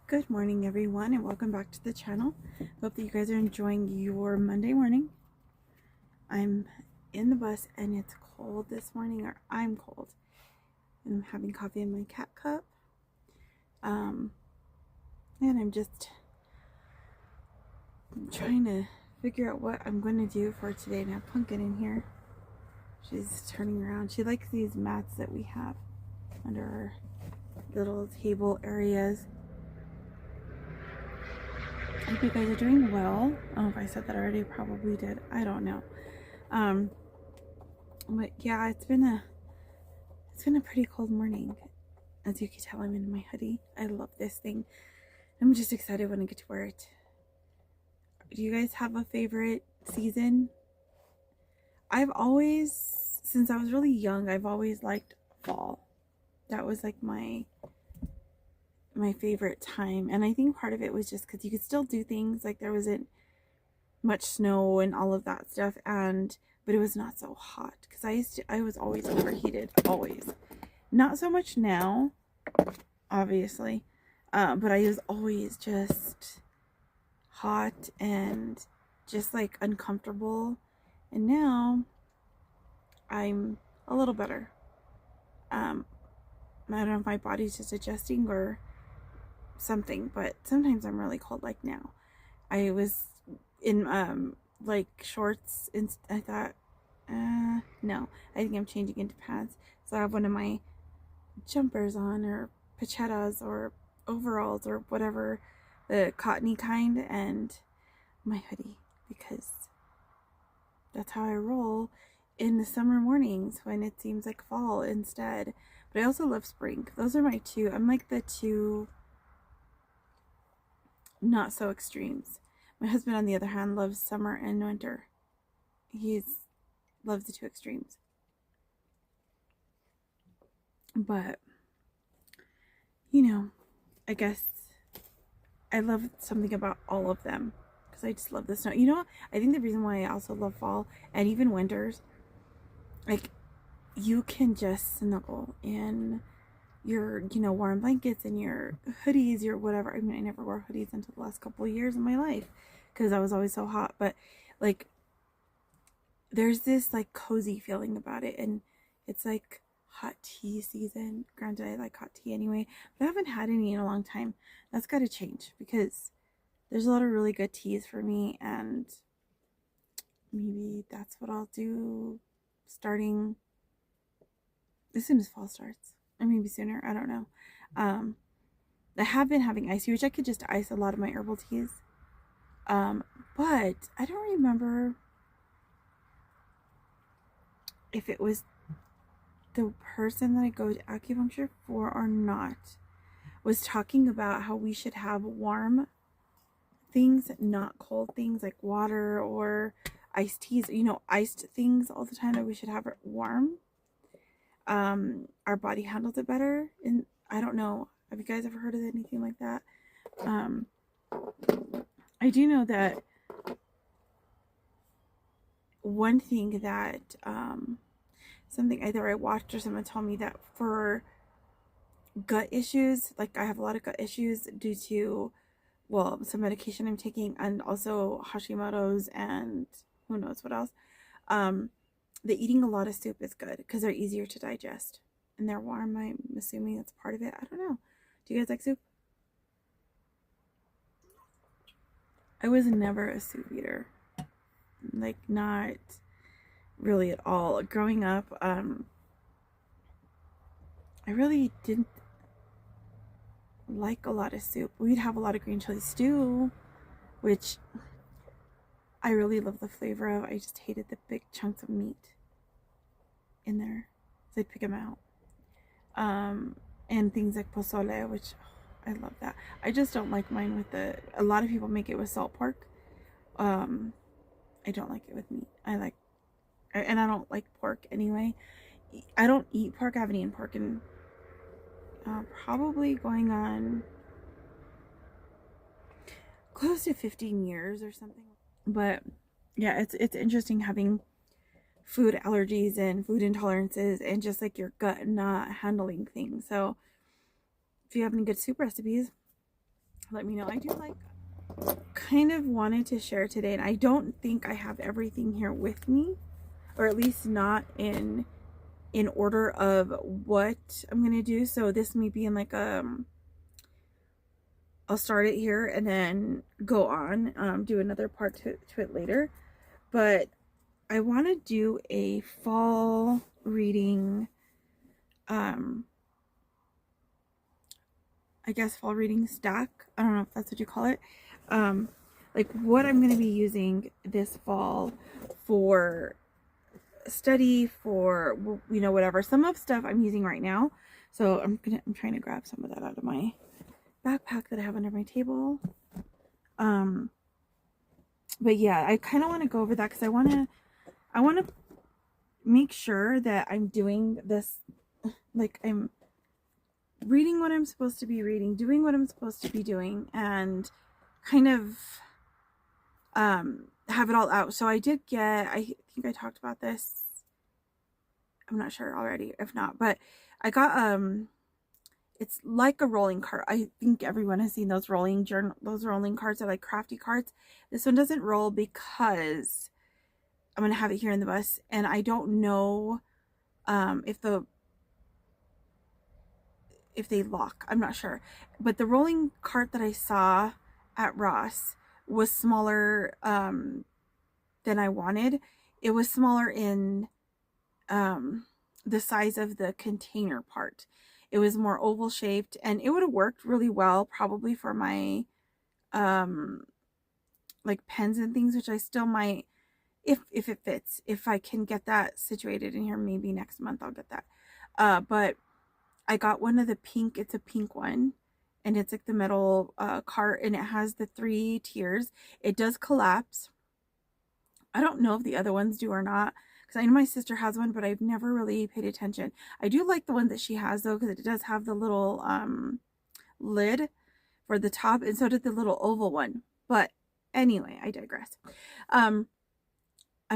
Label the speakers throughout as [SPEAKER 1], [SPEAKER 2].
[SPEAKER 1] Good morning, everyone, and welcome back to the channel. Hope that you guys are enjoying your Monday morning. I'm in the bus and it's cold this morning, or I'm cold, and I'm having coffee in my cat cup. And I'm just trying to figure out what I'm going to do for today. And I have Pumpkin in here. She's turning around. She likes these mats that we have under our little table areas. I hope you guys are doing well. I don't know if I said that already. Probably did. I don't know. But yeah, it's been a pretty cold morning. As you can tell, I'm in my hoodie. I love this thing. I'm just excited when I get to wear it. Do you guys have a favorite season? I've always, since I was really young, I've always liked fall. That was like my favorite time. And I think part of it was just because you could still do things, like there wasn't much snow and all of that stuff, but it was not so hot, because I was always overheated, always. Not so much now, obviously, but I was always just hot and just like uncomfortable. And now I'm a little better. I don't know if my body's just adjusting or something, but sometimes I'm really cold, like now. I was in like shorts, and I thought, no, I think I'm changing into pants. So I have one of my jumpers on, or pachetas, or overalls, or whatever, the cottony kind, and my hoodie, because that's how I roll in the summer mornings when it seems like fall instead. But I also love spring. Those are my two. I'm like the two not so extremes. My husband, on the other hand, loves summer and winter. Loves the two extremes. But I guess I love something about all of them, because I just love the snow. I think the reason why I also love fall and even winters, like, you can just snuggle in your warm blankets and your hoodies, your whatever. I mean, I never wore hoodies until the last couple of years of my life because I was always so hot, but like there's this like cozy feeling about it. And it's like hot tea season. Granted, I like hot tea anyway, but I haven't had any in a long time. That's got to change, because there's a lot of really good teas for me, and maybe that's what I'll do starting as soon as fall starts, or maybe sooner. I don't know. I have been having ice, which I could just ice a lot of my herbal teas. But I don't remember if it was the person that I go to acupuncture for or not was talking about how we should have warm things, not cold things, like water or iced teas, iced things all the time, that we should have it warm. Our body handles it better. And I don't know, have you guys ever heard of anything like that? I do know that one thing that something either I watched or someone told me, that for gut issues, like I have a lot of gut issues due to, well, some medication I'm taking, and also Hashimoto's, and who knows what else. The eating a lot of soup is good because they're easier to digest and they're warm. I'm assuming that's part of it. I don't know. Do you guys like soup? I was never a soup eater. Like, not really at all. Growing up, I really didn't like a lot of soup. We'd have a lot of green chili stew, which I really love the flavor of. I just hated the big chunks of meat in there, so I'd pick them out. And things like pozole, which I love that. I just don't like mine with a lot of people make it with salt pork. I don't like it with meat. And I don't like pork anyway. I don't eat pork. I haven't eaten pork in probably going on close to 15 years or something. But yeah, it's interesting having food allergies and food intolerances, and just like your gut not handling things. So if you have any good soup recipes, let me know. I do like kind of wanted to share today, and I don't think I have everything here with me, or at least not in order of what I'm gonna do. So this may be in like I'll start it here and then go on, do another part to it later. But I want to do a fall reading, I guess fall reading stack. I don't know if that's what you call it. Like what I'm going to be using this fall for study, for, you know, whatever. Some of stuff I'm using right now. So I'm trying to grab some of that out of my backpack that I have under my table. But yeah, I kind of want to go over that because I want to make sure that I'm doing this, like I'm reading what I'm supposed to be reading, doing what I'm supposed to be doing, and kind of have it all out. So I did get, I think I talked about this, I'm not sure already, if not, but I got it's like a rolling cart. I think everyone has seen those rolling carts are like crafty carts. This one doesn't roll because I'm gonna have it here in the bus, and I don't know if they lock. I'm not sure. But the rolling cart that I saw at Ross was smaller than I wanted. It was smaller in the size of the container part. It was more oval shaped, and it would have worked really well probably for my like pens and things, which I still might, if it fits, if I can get that situated in here. Maybe next month I'll get that. But I got one of the pink, it's a pink one, and it's like the metal cart, and it has the 3 tiers. It does collapse. I don't know if the other ones do or not, because I know my sister has one, but I've never really paid attention. I do like the one that she has though, because it does have the little lid for the top, and so did the little oval one. But anyway, I digress. I'm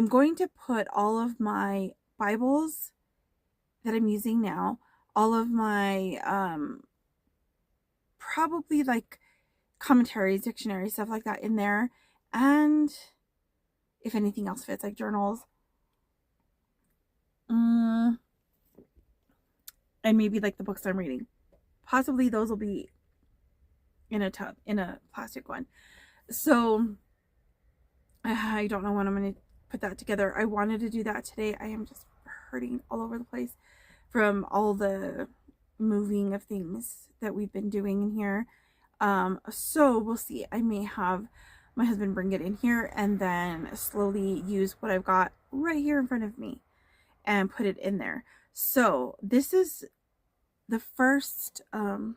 [SPEAKER 1] going to put all of my Bibles that I'm using now, all of my probably like commentaries, dictionaries, stuff like that in there, and if anything else fits, like journals, and maybe like the books I'm reading. Possibly those will be in a tub, in a plastic one. So I don't know when I'm going to put that together. I wanted to do that today. I am just hurting all over the place from all the moving of things that we've been doing in here. So we'll see. I may have my husband bring it in here and then slowly use what I've got right here in front of me and put it in there. So this is the first thing.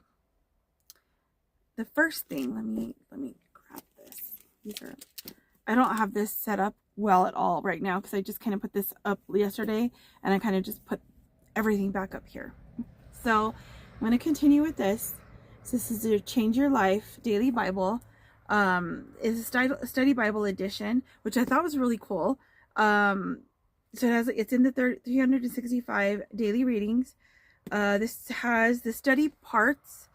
[SPEAKER 1] Let me grab this. I don't have this set up well at all right now because I just kind of put this up yesterday, and I kind of just put everything back up here. So I'm going to continue with this. So this is a Change Your Life Daily Bible. It's a study Bible edition, which I thought was really cool. So it's in the 365 daily readings. This has the study parts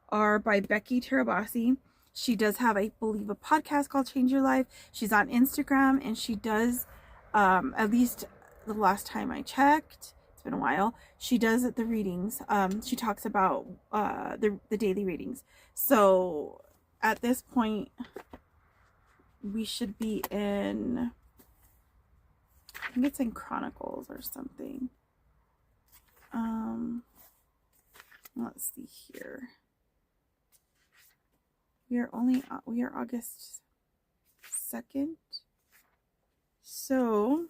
[SPEAKER 1] are by Becky Tirabassi. She does have, I believe, a podcast called Change Your Life. She's on Instagram, and she does, at least the last time I checked, it's been a while, she does the readings. She talks about the daily readings. So at this point, we should be in, I think it's in Chronicles or something. Let's see here. We are August 2nd. So,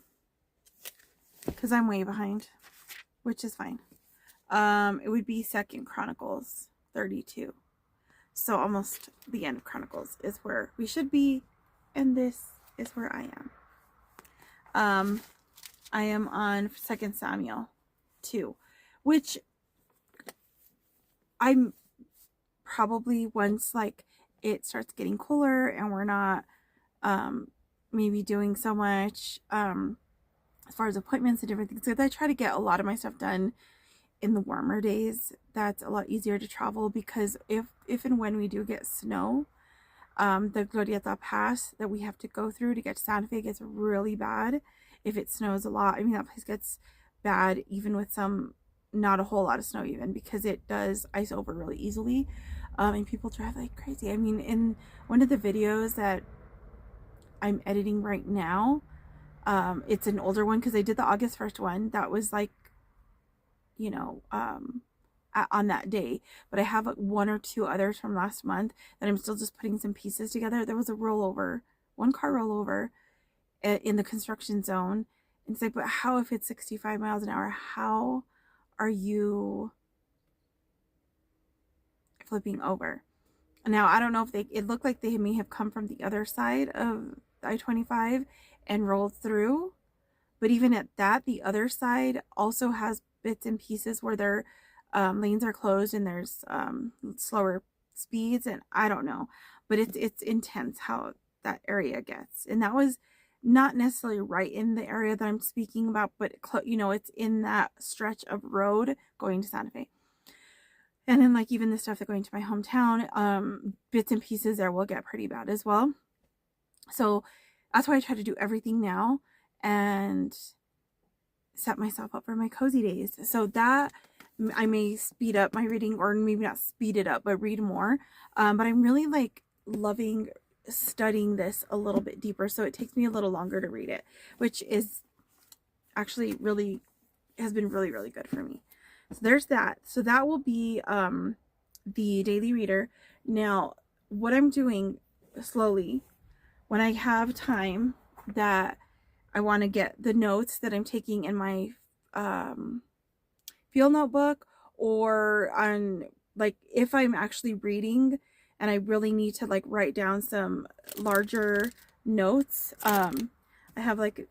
[SPEAKER 1] because I'm way behind, which is fine. It would be 2nd Chronicles 32. So almost the end of Chronicles is where we should be, and this is where I am. I am on 2nd Samuel 2, which I'm probably, once like it starts getting cooler and we're not maybe doing so much as far as appointments and different things, because I try to get a lot of my stuff done in the warmer days, that's a lot easier to travel, because if and when we do get snow, the Glorieta Pass that we have to go through to get to Santa Fe gets really bad if it snows a lot. I mean, that place gets bad even with not a whole lot of snow, even, because it does ice over really easily. And people drive like crazy. I mean, in one of the videos that I'm editing right now, it's an older one, because I did the August 1st one. That was like, you know, on that day, but I have one or two others from last month that I'm still just putting some pieces together. There was a rollover, one car rollover in the construction zone. And it's like, but how, if it's 65 miles an hour, how are you flipping over? Now, I don't know if it looked like they may have come from the other side of I-25 and rolled through, but even at that, the other side also has bits and pieces where their lanes are closed and there's slower speeds, and I don't know, but it's intense how that area gets. And that was not necessarily right in the area that I'm speaking about, but you know, it's in that stretch of road going to Santa Fe. And then, like, even the stuff that going to my hometown, bits and pieces there will get pretty bad as well. So that's why I try to do everything now and set myself up for my cozy days. So that I may speed up my reading, or maybe not speed it up, but read more. But I'm really like loving studying this a little bit deeper. So it takes me a little longer to read it, which is actually really, has been really, really good for me. So there's that. So that will be the daily reader. Now, what I'm doing slowly, when I have time that I want to get the notes that I'm taking in my field notebook, or on, like, if I'm actually reading and I really need to like write down some larger notes, I have like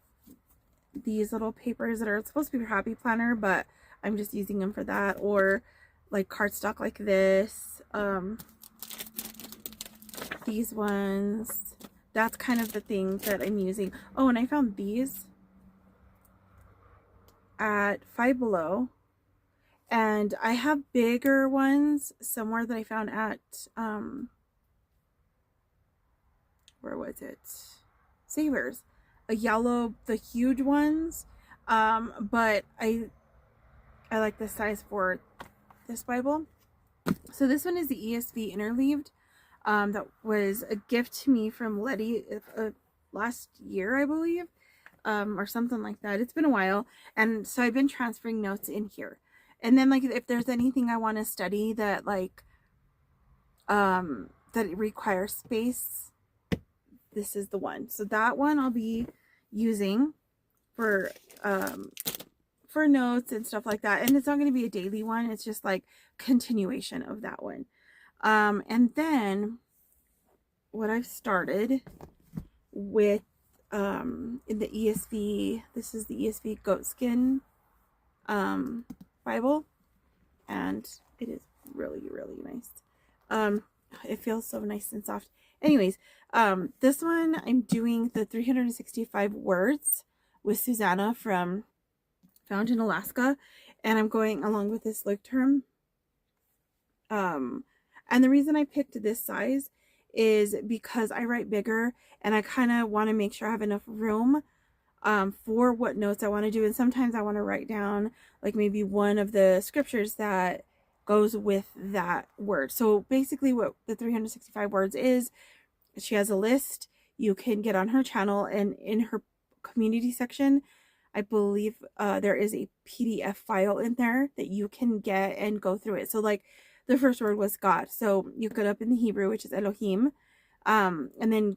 [SPEAKER 1] these little papers that are supposed to be for Happy Planner, but I'm just using them for that, or like cardstock like this, these ones. That's kind of the thing that I'm using. Oh, and I found these at Five Below, and I have bigger ones somewhere that I found at where was it? Savers. A yellow, the huge ones. But I like this size for this Bible. So this one is the ESV interleaved. That was a gift to me from Letty last year, I believe, or something like that. It's been a while, and so I've been transferring notes in here. And then, like, if there's anything I want to study that like that it requires space, this is the one. So that one I'll be using for notes and stuff like that. And it's not going to be a daily one. It's just like continuation of that one. And then what I've started with in the ESV, this is the ESV Goatskin Bible, and it is really, really nice. It feels so nice and soft. Anyways, this one I'm doing the 365 words with Susanna from Found in Alaska, and I'm going along with this Leuchtturm term. And the reason I picked this size is because I write bigger, and I kind of want to make sure I have enough room for what notes I want to do. And sometimes I want to write down like maybe one of the scriptures that goes with that word. So basically what the 365 words is, she has a list. You can get on her channel, and in her community section, I believe there is a PDF file in there that you can get and go through it. So like the first word was God. So you get up in the Hebrew, which is Elohim. And then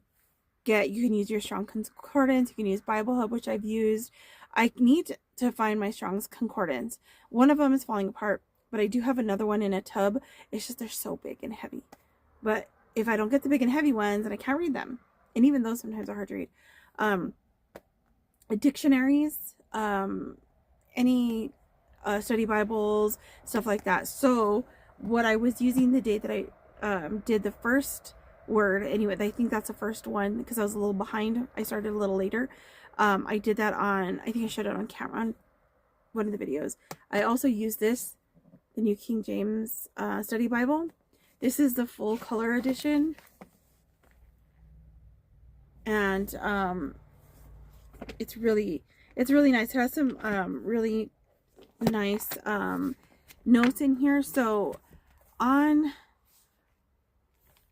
[SPEAKER 1] you can use your Strong Concordance. You can use Bible Hub, which I've used. I need to find my Strong's Concordance. One of them is falling apart, but I do have another one in a tub. It's just they're so big and heavy. But if I don't get the big and heavy ones, then I can't read them. And even those sometimes are hard to read. Dictionaries, any study Bibles, stuff like that. So what I was using the day that I did the first word, anyway, I think that's the first one because I was a little behind. I started a little later. I did that on, I think I showed it on camera on one of the videos. I also used this the New King James Study Bible. This is the full color edition. And it's really nice. It has some really nice notes in here. So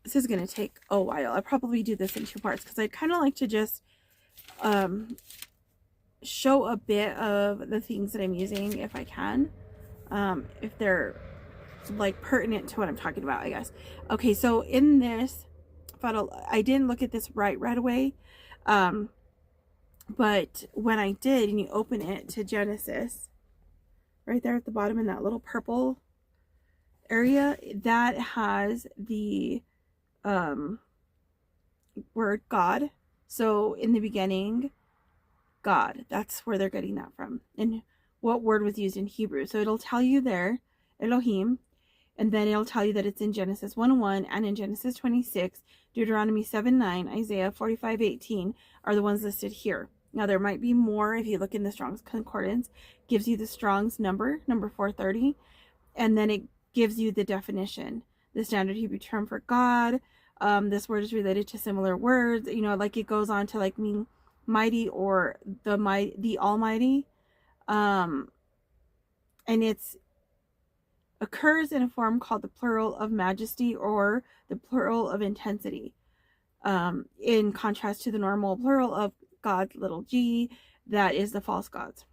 [SPEAKER 1] this is going to take a while. I'll probably do this in 2 parts because I'd kind of like to just show a bit of the things that I'm using if I can, if they're like pertinent to what I'm talking about, I guess. Okay, so in this, I didn't look at this right away, but when I did, and you open it to Genesis, right there at the bottom in that little purple area, that has the word God. So in the beginning, God, that's where they're getting that from, and what word was used in Hebrew. So it'll tell you there, Elohim, and then it'll tell you that it's in Genesis 1:1 and in Genesis 26, Deuteronomy 7:9, Isaiah 45:18 are the ones listed here. Now there might be more if you look in the Strong's Concordance. Gives you the Strong's number 430, and then it gives you the definition, the standard Hebrew term for God. This word is related to similar words. You know, like it goes on to like mean mighty or the Almighty, and it's occurs in a form called the plural of majesty or the plural of intensity, in contrast to the normal plural of God, little g, that is the false gods.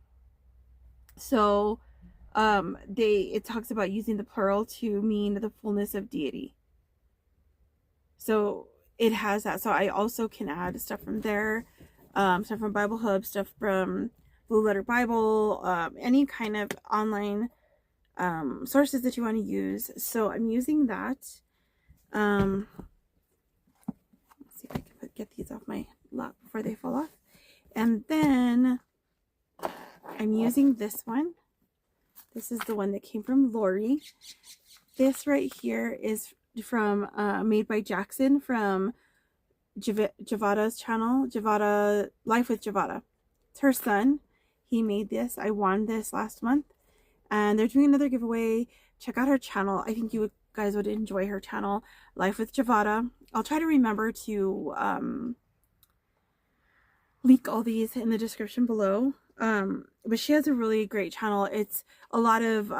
[SPEAKER 1] So it talks about using the plural to mean the fullness of deity. So it has that. So I also can add stuff from there, stuff from Bible Hub, stuff from Blue Letter Bible, any kind of online sources that you want to use. So I'm using that. Let's see if I can get these off my lap before they fall off. And then I'm using this one. This is the one that came from Lori. This right here is from made by Jackson from Javada's channel, Javada Life with Javada. It's her son. He made this. I won this last month, and they're doing another giveaway. Check out her channel. I think you guys would enjoy her channel, Life with Javada. I'll try to remember to link all these in the description below. But she has a really great channel. It's a lot of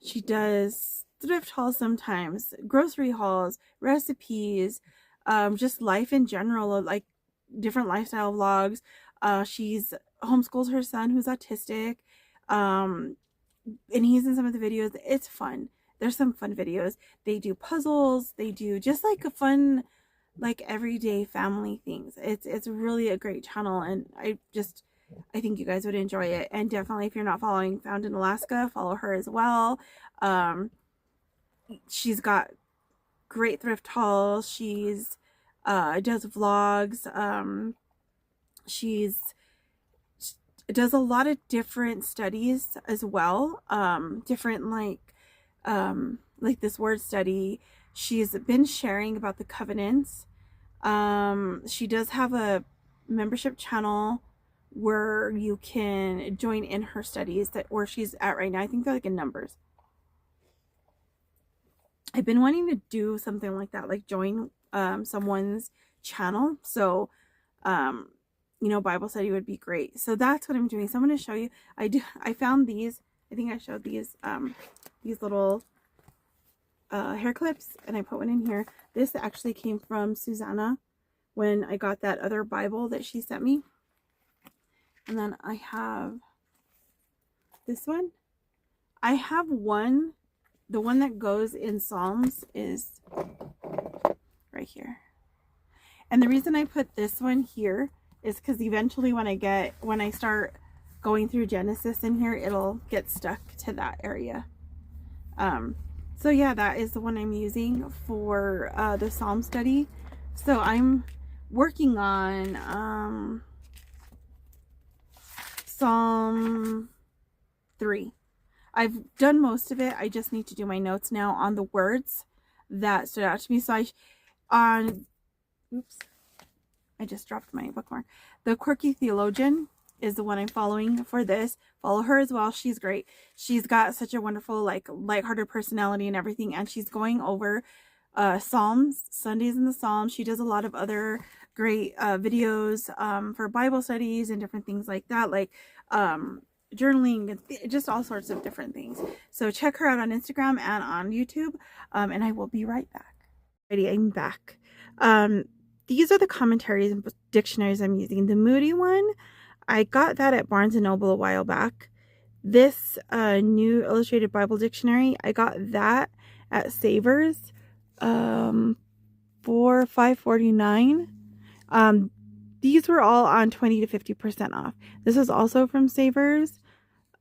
[SPEAKER 1] she does thrift hauls sometimes, grocery hauls, recipes, just life in general, like different lifestyle vlogs. She's homeschools her son who's autistic, and he's in some of the videos. It's fun. There's some fun videos. They do puzzles. They do just like a fun, like everyday family things. It's really a great channel, and I think you guys would enjoy it. And definitely, if you're not following Found in Alaska, follow her as well. She's got great thrift hauls. She's does vlogs. She does a lot of different studies as well. Different like this word study. She's been sharing about the covenants. She does have a membership channel where you can join in her studies, that where she's at right now. I think they're like in Numbers. I've been wanting to do something like that, like join someone's channel. So you know, Bible study would be great. So that's what I'm doing. So I'm going to show you. I found these. I think I showed these little hair clips, and I put one in here. This actually came from Susanna when I got that other Bible that she sent me. And then I have this one. I have one. The one that goes in Psalms is right here. And the reason I put this one here is because eventually when I start going through Genesis in here, it'll get stuck to that area. So yeah, that is the one I'm using for the Psalm study. So I'm working on Psalm 3. I've done most of it. I just need to do my notes now on the words that stood out to me. So oops, I just dropped my bookmark. The Quirky Theologian is the one I'm following for this. Follow her as well. She's great. She's got such a wonderful, like, lighthearted personality and everything. And she's going over Psalms, Sundays in the Psalms. She does a lot of other great videos for Bible studies and different things like that, like journaling and just all sorts of different things. So check her out on Instagram and on YouTube. And I will be right back. Alrighty, I'm back. These are the commentaries and dictionaries I'm using. The Moody one, I got that at Barnes & Noble a while back. This New Illustrated Bible Dictionary, I got that at Savers for $5.49. These were all on 20 to 50% off. This is also from Savers,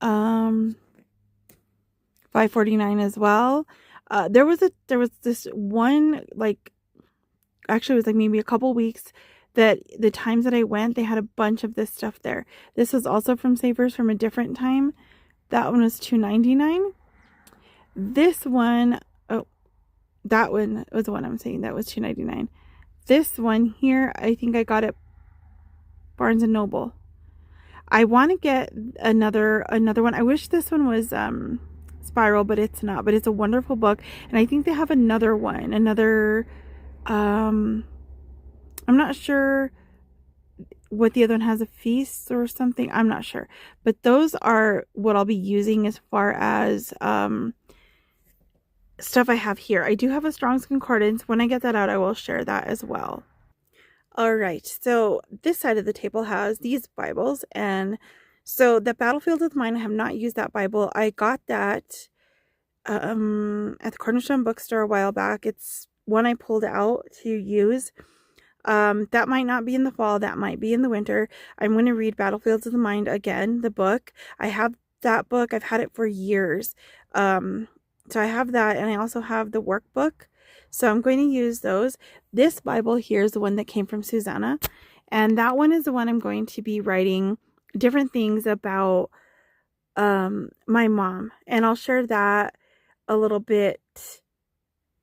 [SPEAKER 1] $5.49 as well. There was this one, like, actually it was like maybe a couple weeks that the times that I went, they had a bunch of this stuff there. This was also from Savers from a different time. That one was $2.99. This one, oh, that one was the one I'm saying. That was $2.99. This one here, I think I got it Barnes & Noble. I want to get another one. I wish this one was Spiral, but it's not. But it's a wonderful book, and I think they have another one. I'm not sure what the other one has, a feast or something. I'm not sure, but those are what I'll be using as far as stuff I have here. I do have a Strong's Concordance. When I get that out, I will share that as well. All right, so this side of the table has these Bibles, and so the Battlefield of Mine, I have not used that Bible. I got that at the Cornerstone bookstore a while back. It's one I pulled out to use. That might not be in the fall, that might be in the winter. I'm going to read Battlefields of the Mind again, the book. I have that book. I've had it for years. So I have that, and I also have the workbook. So I'm going to use those. This Bible here is the one that came from Susanna, and that one is the one I'm going to be writing different things about my mom, and I'll share that a little bit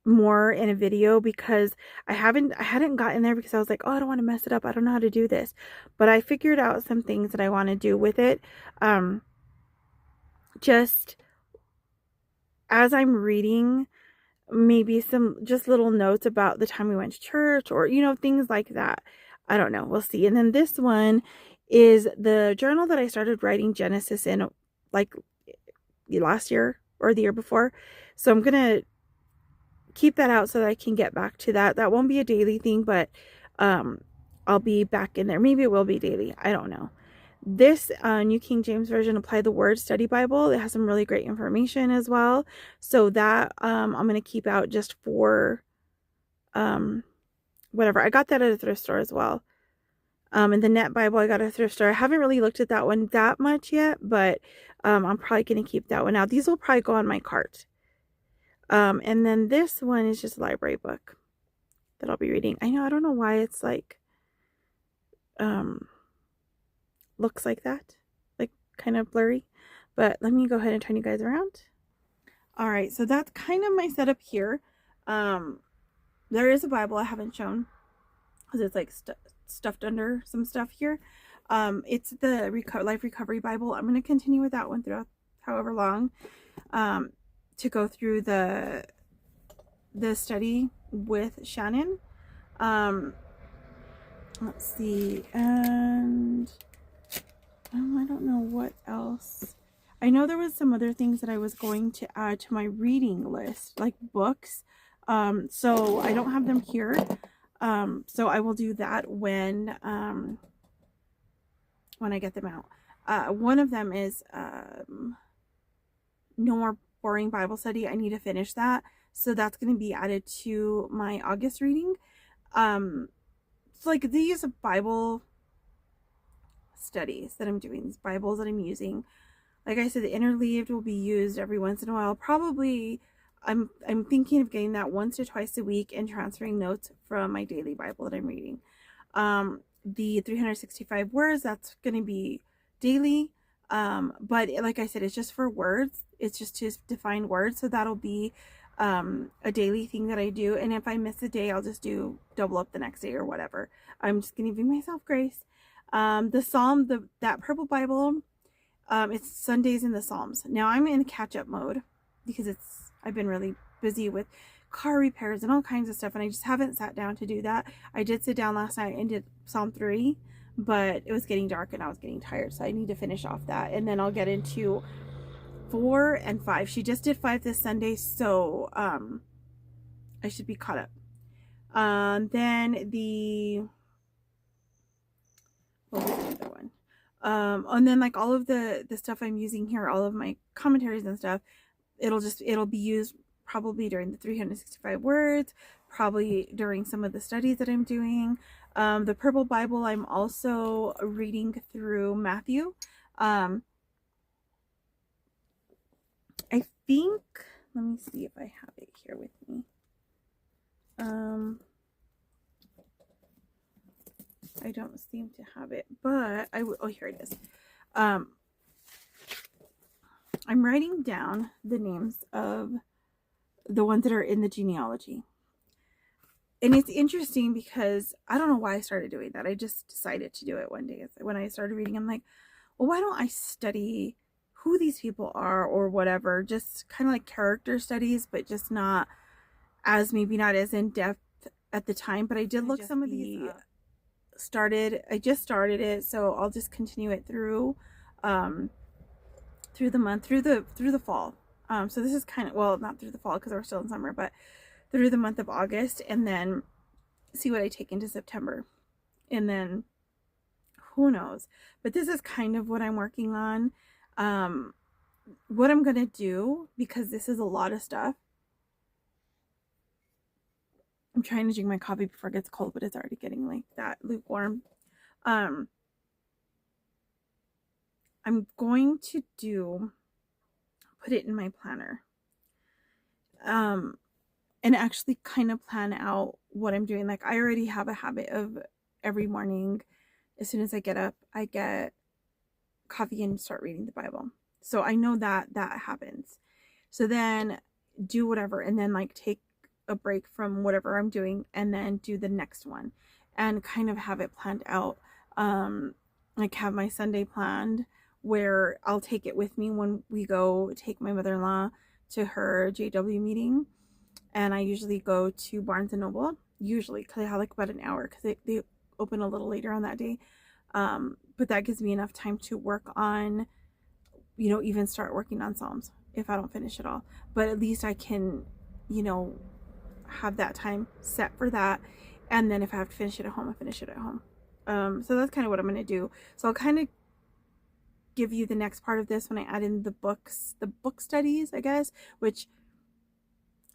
[SPEAKER 1] more in a video, because I hadn't gotten there because I was like, oh, I don't want to mess it up. I don't know how to do this, but I figured out some things that I want to do with it. Just as I'm reading, maybe some just little notes about the time we went to church, or, you know, things like that. I don't know. We'll see. And then this one is the journal that I started writing Genesis in, like, last year or the year before. So I'm going to keep that out so that I can get back to that. That won't be a daily thing, but I'll be back in there. Maybe it will be daily. I don't know. This New King James Version Apply the Word Study Bible, it has some really great information as well. So that I'm going to keep out just for whatever. I got that at a thrift store as well. And the Net Bible I got at a thrift store. I haven't really looked at that one that much yet, but I'm probably going to keep that one out. These will probably go on my cart. And then this one is just a library book that I'll be reading. I don't know why it's like looks like that, like kind of blurry, but let me go ahead and turn you guys around. All right, so that's kind of my setup here. There is a Bible I haven't shown because it's like stuffed under some stuff here. It's the Life Recovery Bible. I'm going to continue with that one throughout however long, to go through the study with Shannon. Let's see, and I don't know what else. I know there was some other things that I was going to add to my reading list, like books. So I don't have them here. So I will do that when I get them out. One of them is No More Boring Bible Study. I need to finish that. So that's going to be added to my August reading. So like these Bible studies that I'm doing, these Bibles that I'm using, like I said, the Interleaved will be used every once in a while. Probably I'm thinking of getting that once or twice a week and transferring notes from my daily Bible that I'm reading. The 365 words, that's going to be daily. But like I said, it's just for words. It's just to define words. So that'll be a daily thing that I do. And if I miss a day, I'll just do double up the next day or whatever. I'm just going to give myself grace. That purple Bible, it's Sundays in the Psalms. Now I'm in catch up mode because I've been really busy with car repairs and all kinds of stuff, and I just haven't sat down to do that. I did sit down last night and did Psalm 3, but it was getting dark and I was getting tired, so I need to finish off that, and then I'll get into 4 and 5. She just did 5 this Sunday, so I should be caught up. Then what was the other one? And then like all of the stuff I'm using here, all of my commentaries and stuff, it'll be used probably during the 365 words, probably during some of the studies that I'm doing. The purple Bible, I'm also reading through Matthew. I think, let me see if I have it here with me. I don't seem to have it, but oh, here it is. I'm writing down the names of the ones that are in the genealogy. And it's interesting because I don't know why I started doing that. I just decided to do it one day. When I started reading, I'm like, well, why don't I study who these people are or whatever? Just kind of like character studies, but just maybe not as in depth at the time. But I did look some of these up. I just started it, so I'll just continue it through the month, through the fall. So this is kind of, well, not through the fall because we're still in summer, but through the month of August, and then see what I take into September, and then who knows. But this is kind of what I'm working on. What I'm gonna do, because this is a lot of stuff, I'm trying to drink my coffee before it gets cold, but it's already getting like that lukewarm. I'm going to put it in my planner. And actually kind of plan out what I'm doing. Like I already have a habit of every morning, as soon as I get up, I get coffee and start reading the Bible. So I know that happens. So then do whatever, and then like take a break from whatever I'm doing and then do the next one, and kind of have it planned out. Like have my Sunday planned where I'll take it with me when we go take my mother-in-law to her JW meeting. And I usually go to Barnes & Noble, usually, because I have like about an hour, because they open a little later on that day. But that gives me enough time to work on, even start working on Psalms if I don't finish it all. But at least I can, have that time set for that. And then if I have to finish it at home, I finish it at home. So that's kind of what I'm going to do. So I'll kind of give you the next part of this when I add in the book studies, I guess, which,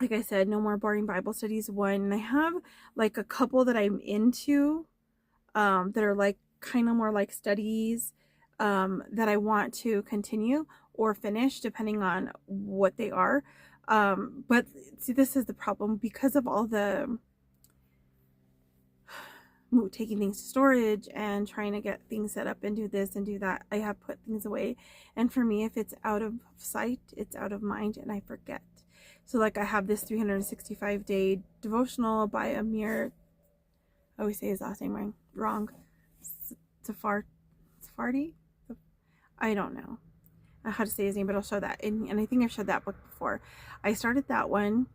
[SPEAKER 1] like I said, no more boring Bible studies. One, I have like a couple that I'm into, that are like kind of more like studies, that I want to continue or finish depending on what they are. But see, this is the problem because of all the taking things to storage and trying to get things set up and do this and do that. I have put things away, and for me, if it's out of sight, it's out of mind, and I forget. So like I have this 365-day devotional by Amir. I always say his last name wrong. Sephardi? I don't know how to say his name, but I'll show that. And I think I've showed that book before. I started that one,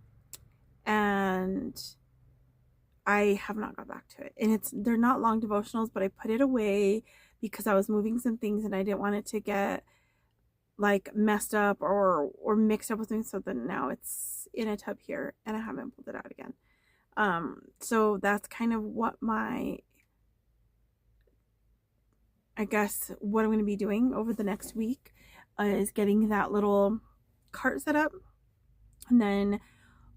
[SPEAKER 1] and I have not got back to it. And they're not long devotionals, but I put it away because I was moving some things and I didn't want it to get like messed up or mixed up with things. So then now it's in a tub here and I haven't pulled it out again. So that's kind of what I guess what I'm going to be doing over the next week, is getting that little cart set up, and then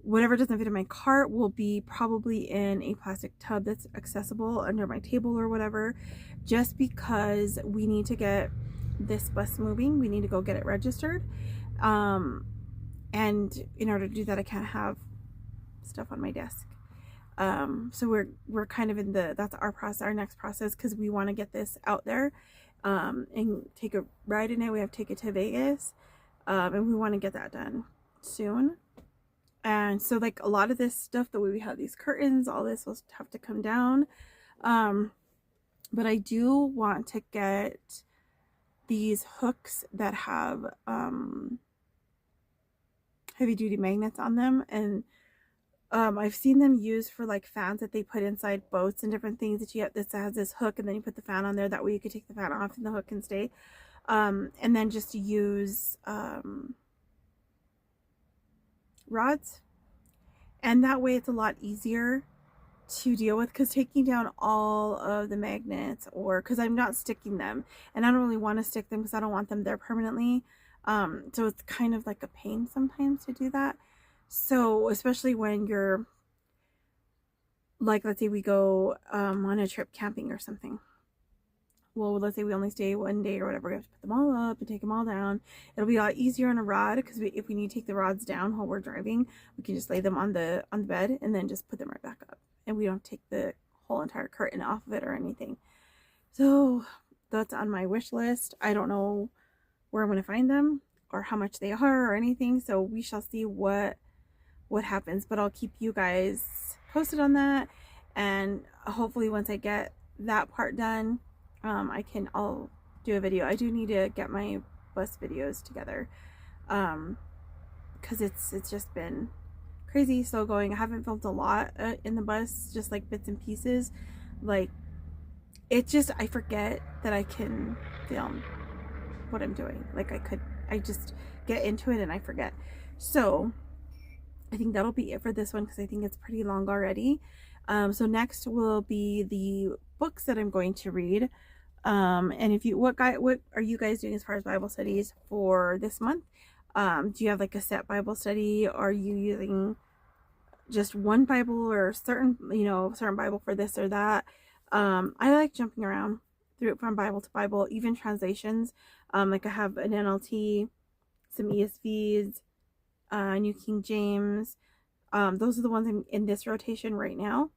[SPEAKER 1] whatever doesn't fit in my cart will be probably in a plastic tub that's accessible under my table or whatever, just because we need to get this bus moving. We need to go get it registered, and in order to do that, I can't have stuff on my desk. So we're kind of in that's our next process, because we want to get this out there, and take a ride in it. We have to take it to Vegas, and we want to get that done soon. And so like a lot of this stuff, the way we have these curtains, all this will have to come down. But I do want to get these hooks that have heavy duty magnets on them, and I've seen them used for like fans that they put inside boats and different things that you have. This has this hook, and then you put the fan on there. That way you could take the fan off and the hook can stay. And then just use rods, and that way it's a lot easier to deal with, because taking down all of the magnets, or because I'm not sticking them, and I don't really want to stick them because I don't want them there permanently. So it's kind of like a pain sometimes to do that. So especially when you're like, let's say we go on a trip camping or something. Well, let's say we only stay one day or whatever, we have to put them all up and take them all down. It'll be a lot easier on a rod, because if we need to take the rods down while we're driving, we can just lay them on the bed and then just put them right back up, and we don't take the whole entire curtain off of it or anything. So that's on my wish list. I don't know where I'm going to find them or how much they are or anything, so we shall see what happens, but I'll keep you guys posted on that. And hopefully once I get that part done, I'll do a video. I do need to get my bus videos together, because it's just been crazy slow going. I haven't filmed a lot in the bus, just like bits and pieces. Like, I forget that I can film what I'm doing. Like, I just get into it and I forget. So I think that'll be it for this one, because I think it's pretty long already. So next will be the books that I'm going to read. And if you, what are you guys doing as far as Bible studies for this month? Do you have like a set Bible study? Are you using just one Bible, or certain Bible for this or that? I like jumping around through from Bible to Bible, even translations. Like I have an NLT, some ESVs, New King James. Those are the ones I'm in this rotation right now.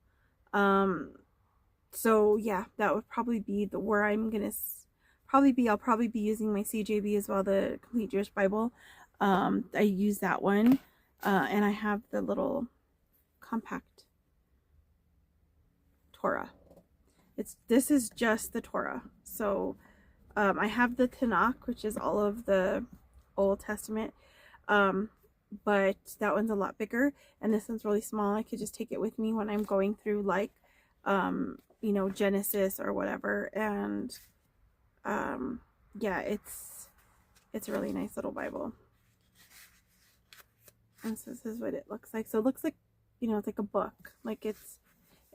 [SPEAKER 1] So yeah, that would probably be where I'm gonna I'll probably be using my CJB as well, the Complete Jewish Bible. I use that one, and I have the little compact Torah. This is just the Torah. So I have the Tanakh, which is all of the Old Testament, but that one's a lot bigger, and this one's really small. I could just take it with me when I'm going through, like, Genesis or whatever. And yeah, it's a really nice little Bible. And so this is what it looks like. So it looks like, it's like a book, like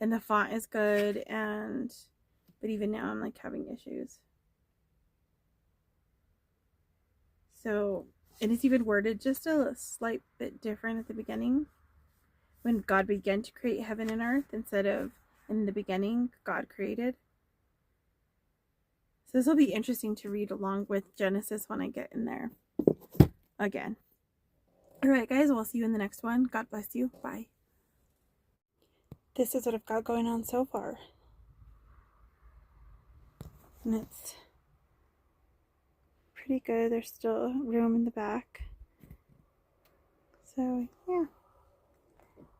[SPEAKER 1] and the font is good, but even now I'm like having issues. So, and it's even worded just a slight bit different at the beginning. When God began to create heaven and earth, instead of in the beginning, God created. So this will be interesting to read along with Genesis when I get in there again. Alright guys, we'll see you in the next one. God bless you. Bye. This is what I've got going on so far. And it's pretty good. There's still room in the back. So yeah.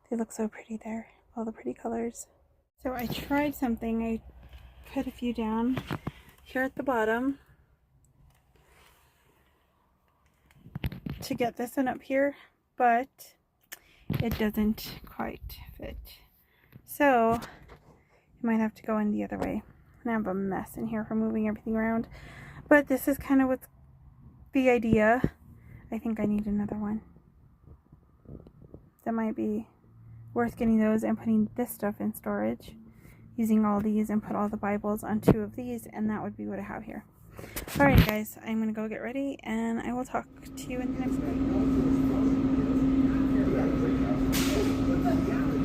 [SPEAKER 1] They look so pretty there. All the pretty colors. So I tried something. I put a few down here at the bottom to get this one up here, but it doesn't quite fit. So I might have to go in the other way. And I have a mess in here from moving everything around. But this is kind of what's the idea. I think I need another one. That might be worth getting those and putting this stuff in storage. Using all these and put all the Bibles on 2 of these, and that would be what I have here. Alright guys, I'm going to go get ready, and I will talk to you in the next video.